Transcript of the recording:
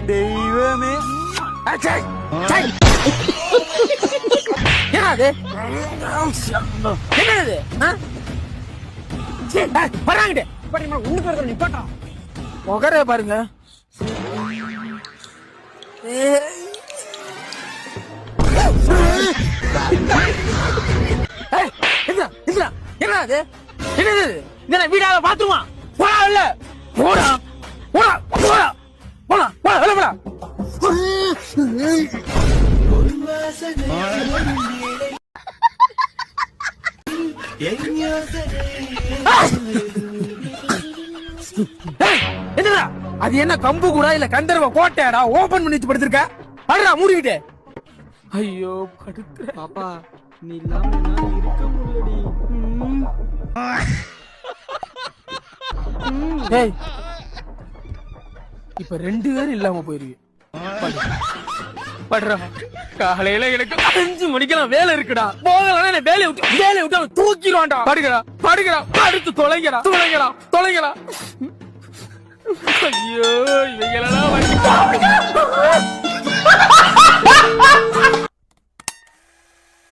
தெய்வமே. என்னது என்னது பராங்கிட்டு உனக்கு நிப்பாட்டா முகரே பாருங்க. என்னது என்னது என்ன வீடால பாத்துருமா போடா இல்ல போடா போடா போடா போடா போடா வெளில போடா. என்னடா அது என்ன கம்பு கூட இல்ல கந்தர்வ கோட்டையாடா ஓபன் பண்ணி வச்சு படுத்திருக்க படுறா மூடிக்கிட்டு. ஐயோ படுத்துற பாப்பா நீ இல்லாம என்னால இருக்க முடியலடி. ஏய் இப்ப 2 பேரும் இல்லாம போயிருவீங்க. படுறா காலையில எனக்கு 5 மணிக்கெல்லாம் வேலை இருக்குடா. போகலாம் வேலையை விட்டு தூக்கிடுவான்டா. படுகிறா படுகிறா படுத்து தொலைங்கடா தொலைங்கடா தொலைங்கடா. ஐயோ இவங்களெல்லாம்